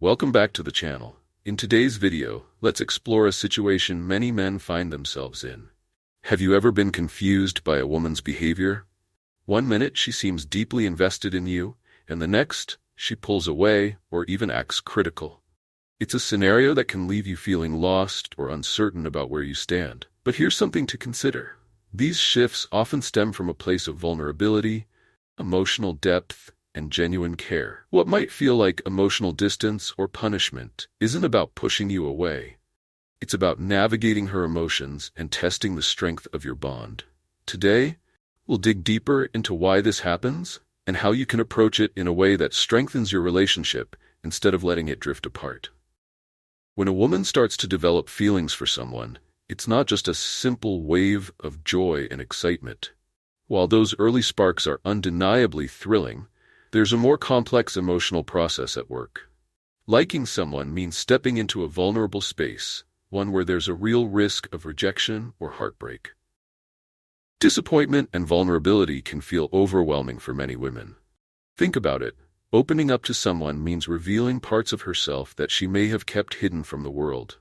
Welcome back to the channel. In today's video, let's explore a situation many men find themselves in. Have you ever been confused by a woman's behavior? One minute she seems deeply invested in you, and the next, she pulls away or even acts critical. It's a scenario that can leave you feeling lost or uncertain about where you stand. But here's something to consider. These shifts often stem from a place of vulnerability, emotional depth, and genuine care. What might feel like emotional distance or punishment isn't about pushing you away. It's about navigating her emotions and testing the strength of your bond. Today, we'll dig deeper into why this happens and how you can approach it in a way that strengthens your relationship instead of letting it drift apart. When a woman starts to develop feelings for someone, it's not just a simple wave of joy and excitement. While those early sparks are undeniably thrilling, there's a more complex emotional process at work. Liking someone means stepping into a vulnerable space, one where there's a real risk of rejection or heartbreak. Disappointment and vulnerability can feel overwhelming for many women. Think about it. Opening up to someone means revealing parts of herself that she may have kept hidden from the world.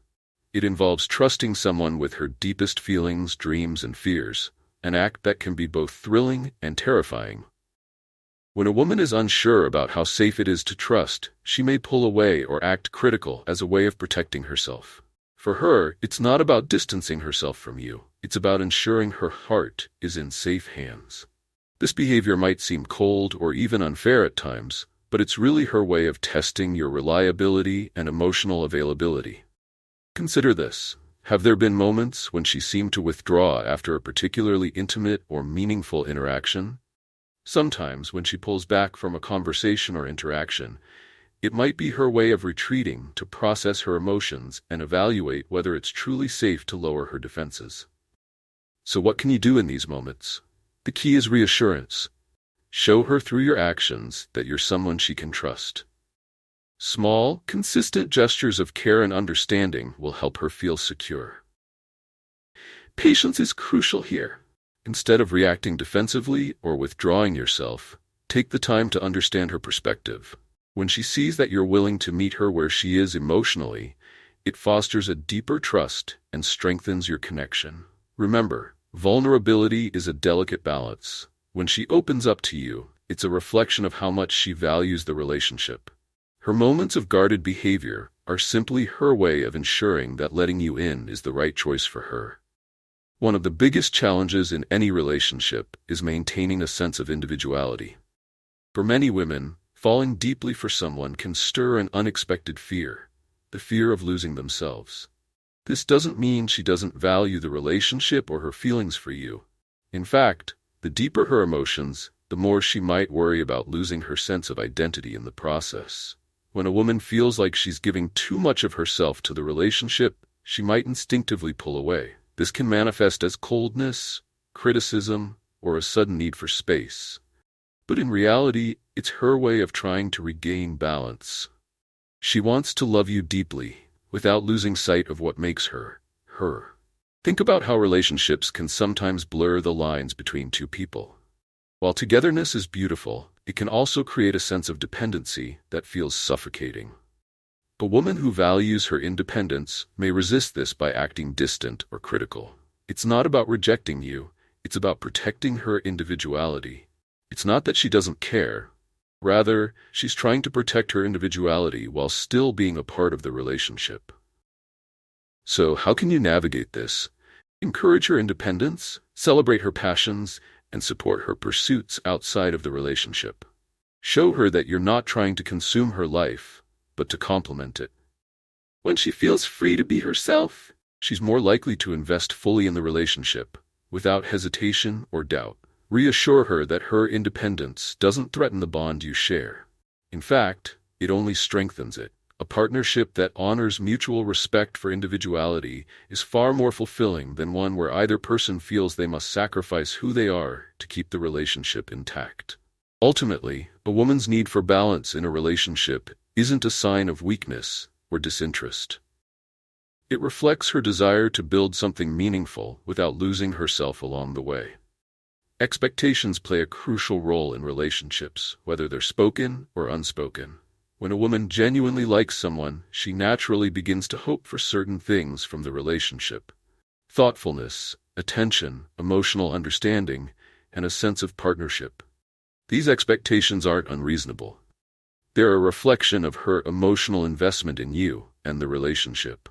It involves trusting someone with her deepest feelings, dreams, and fears, an act that can be both thrilling and terrifying. When a woman is unsure about how safe it is to trust, she may pull away or act critical as a way of protecting herself. For her, it's not about distancing herself from you. It's about ensuring her heart is in safe hands. This behavior might seem cold or even unfair at times, but it's really her way of testing your reliability and emotional availability. Consider this. Have there been moments when she seemed to withdraw after a particularly intimate or meaningful interaction? Sometimes, when she pulls back from a conversation or interaction, it might be her way of retreating to process her emotions and evaluate whether it's truly safe to lower her defenses. So what can you do in these moments? The key is reassurance. Show her through your actions that you're someone she can trust. Small, consistent gestures of care and understanding will help her feel secure. Patience is crucial here. Instead of reacting defensively or withdrawing yourself, take the time to understand her perspective. When she sees that you're willing to meet her where she is emotionally, it fosters a deeper trust and strengthens your connection. Remember, vulnerability is a delicate balance. When she opens up to you, it's a reflection of how much she values the relationship. Her moments of guarded behavior are simply her way of ensuring that letting you in is the right choice for her. One of the biggest challenges in any relationship is maintaining a sense of individuality. For many women, falling deeply for someone can stir an unexpected fear, the fear of losing themselves. This doesn't mean she doesn't value the relationship or her feelings for you. In fact, the deeper her emotions, the more she might worry about losing her sense of identity in the process. When a woman feels like she's giving too much of herself to the relationship, she might instinctively pull away. This can manifest as coldness, criticism, or a sudden need for space. But in reality, it's her way of trying to regain balance. She wants to love you deeply, without losing sight of what makes her, her. Think about how relationships can sometimes blur the lines between two people. While togetherness is beautiful, it can also create a sense of dependency that feels suffocating. A woman who values her independence may resist this by acting distant or critical. It's not about rejecting you, it's about protecting her individuality. It's not that she doesn't care. Rather, she's trying to protect her individuality while still being a part of the relationship. So, how can you navigate this? Encourage her independence, celebrate her passions, and support her pursuits outside of the relationship. Show her that you're not trying to consume her life, but to complement it. When she feels free to be herself, she's more likely to invest fully in the relationship, without hesitation or doubt. Reassure her that her independence doesn't threaten the bond you share. In fact, it only strengthens it. A partnership that honors mutual respect for individuality is far more fulfilling than one where either person feels they must sacrifice who they are to keep the relationship intact. Ultimately, a woman's need for balance in a relationship isn't a sign of weakness or disinterest. It reflects her desire to build something meaningful without losing herself along the way. Expectations play a crucial role in relationships, whether they're spoken or unspoken. When a woman genuinely likes someone, she naturally begins to hope for certain things from the relationship: thoughtfulness, attention, emotional understanding, and a sense of partnership. These expectations aren't unreasonable. They're a reflection of her emotional investment in you and the relationship.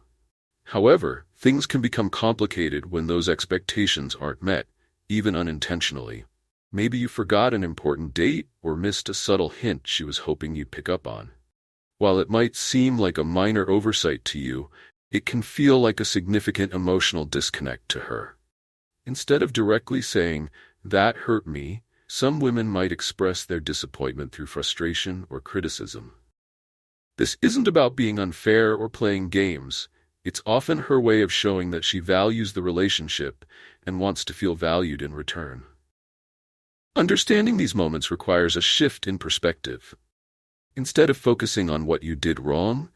However, things can become complicated when those expectations aren't met, even unintentionally. Maybe you forgot an important date or missed a subtle hint she was hoping you'd pick up on. While it might seem like a minor oversight to you, it can feel like a significant emotional disconnect to her. Instead of directly saying, "That hurt me," some women might express their disappointment through frustration or criticism. This isn't about being unfair or playing games. It's often her way of showing that she values the relationship and wants to feel valued in return. Understanding these moments requires a shift in perspective. Instead of focusing on what you did wrong,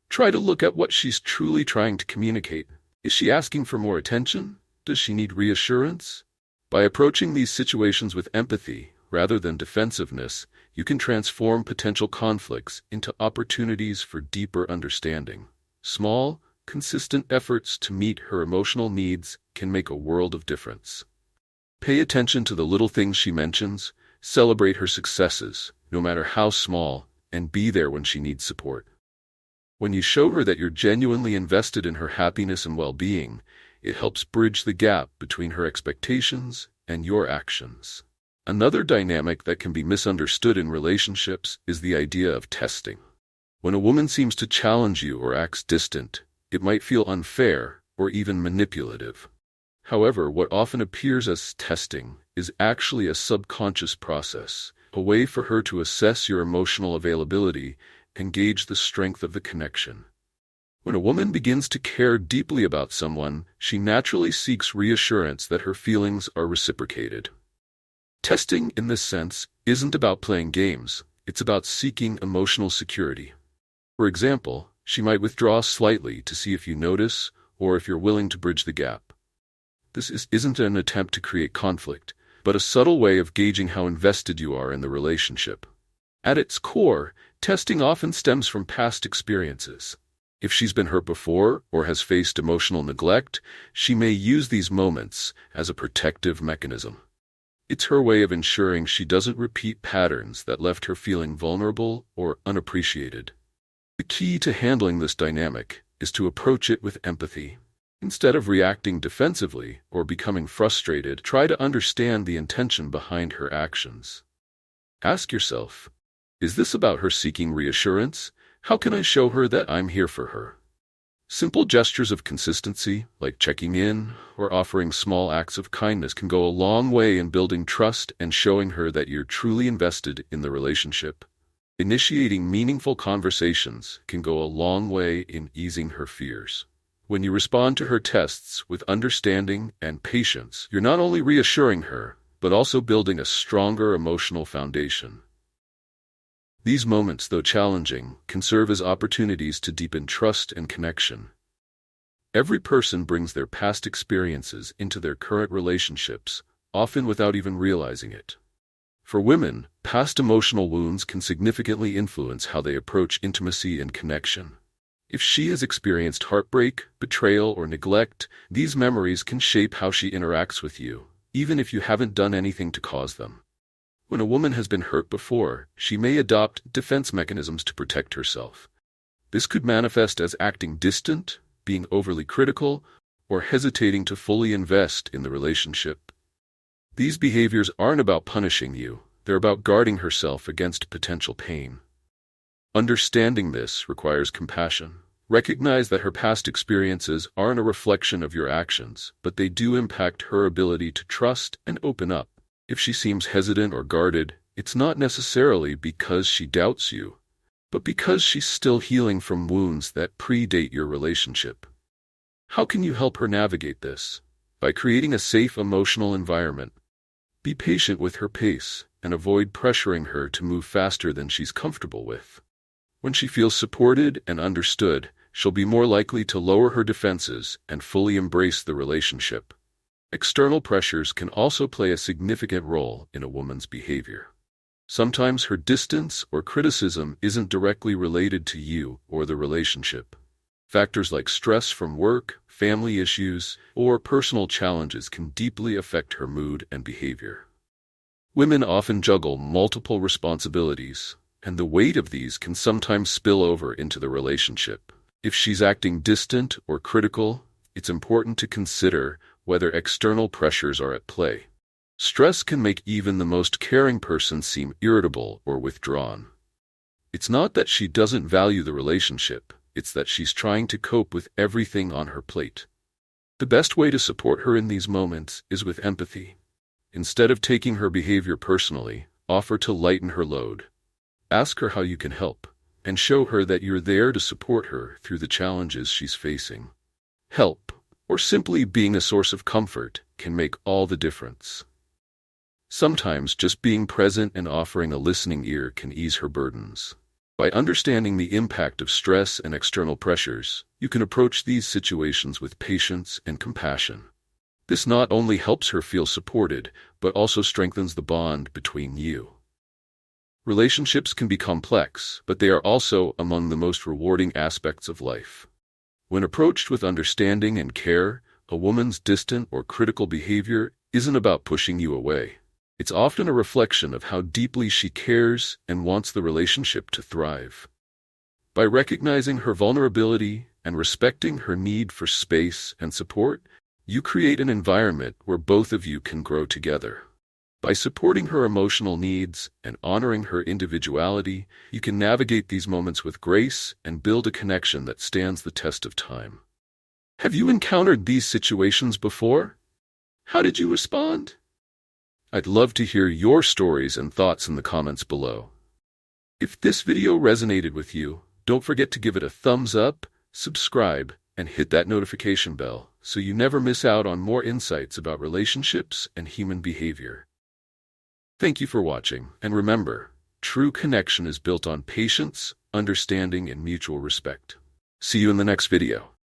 try to look at what she's truly trying to communicate. Is she asking for more attention? Does she need reassurance? By approaching these situations with empathy, rather than defensiveness, you can transform potential conflicts into opportunities for deeper understanding. Small, consistent efforts to meet her emotional needs can make a world of difference. Pay attention to the little things she mentions, celebrate her successes, no matter how small, and be there when she needs support. When you show her that you're genuinely invested in her happiness and well-being, it helps bridge the gap between her expectations and your actions. Another dynamic that can be misunderstood in relationships is the idea of testing. When a woman seems to challenge you or acts distant, it might feel unfair or even manipulative. However, what often appears as testing is actually a subconscious process, a way for her to assess your emotional availability and gauge the strength of the connection. When a woman begins to care deeply about someone, she naturally seeks reassurance that her feelings are reciprocated. Testing, in this sense, isn't about playing games, it's about seeking emotional security. For example, she might withdraw slightly to see if you notice or if you're willing to bridge the gap. This isn't an attempt to create conflict, but a subtle way of gauging how invested you are in the relationship. At its core, testing often stems from past experiences. If she's been hurt before or has faced emotional neglect, she may use these moments as a protective mechanism. It's her way of ensuring she doesn't repeat patterns that left her feeling vulnerable or unappreciated. The key to handling this dynamic is to approach it with empathy. Instead of reacting defensively or becoming frustrated, try to understand the intention behind her actions. Ask yourself, is this about her seeking reassurance? How can I show her that I'm here for her? Simple gestures of consistency, like checking in or offering small acts of kindness, can go a long way in building trust and showing her that you're truly invested in the relationship. Initiating meaningful conversations can go a long way in easing her fears. When you respond to her tests with understanding and patience, you're not only reassuring her, but also building a stronger emotional foundation. These moments, though challenging, can serve as opportunities to deepen trust and connection. Every person brings their past experiences into their current relationships, often without even realizing it. For women, past emotional wounds can significantly influence how they approach intimacy and connection. If she has experienced heartbreak, betrayal, or neglect, these memories can shape how she interacts with you, even if you haven't done anything to cause them. When a woman has been hurt before, she may adopt defense mechanisms to protect herself. This could manifest as acting distant, being overly critical, or hesitating to fully invest in the relationship. These behaviors aren't about punishing you, they're about guarding herself against potential pain. Understanding this requires compassion. Recognize that her past experiences aren't a reflection of your actions, but they do impact her ability to trust and open up. If she seems hesitant or guarded, it's not necessarily because she doubts you, but because she's still healing from wounds that predate your relationship. How can you help her navigate this? By creating a safe emotional environment. Be patient with her pace and avoid pressuring her to move faster than she's comfortable with. When she feels supported and understood, she'll be more likely to lower her defenses and fully embrace the relationship. External pressures can also play a significant role in a woman's behavior. Sometimes her distance or criticism isn't directly related to you or the relationship. Factors like stress from work, family issues, or personal challenges can deeply affect her mood and behavior. Women often juggle multiple responsibilities, and the weight of these can sometimes spill over into the relationship. If she's acting distant or critical, it's important to consider whether external pressures are at play. Stress can make even the most caring person seem irritable or withdrawn. It's not that she doesn't value the relationship, it's that she's trying to cope with everything on her plate. The best way to support her in these moments is with empathy. Instead of taking her behavior personally, offer to lighten her load. Ask her how you can help, and show her that you're there to support her through the challenges she's facing. Help, or simply being a source of comfort, can make all the difference. Sometimes just being present and offering a listening ear can ease her burdens. By understanding the impact of stress and external pressures, you can approach these situations with patience and compassion. This not only helps her feel supported, but also strengthens the bond between you. Relationships can be complex, but they are also among the most rewarding aspects of life. When approached with understanding and care, a woman's distant or critical behavior isn't about pushing you away. It's often a reflection of how deeply she cares and wants the relationship to thrive. By recognizing her vulnerability and respecting her need for space and support, you create an environment where both of you can grow together. By supporting her emotional needs and honoring her individuality, you can navigate these moments with grace and build a connection that stands the test of time. Have you encountered these situations before? How did you respond? I'd love to hear your stories and thoughts in the comments below. If this video resonated with you, don't forget to give it a thumbs up, subscribe, and hit that notification bell so you never miss out on more insights about relationships and human behavior. Thank you for watching, and remember, true connection is built on patience, understanding, and mutual respect. See you in the next video.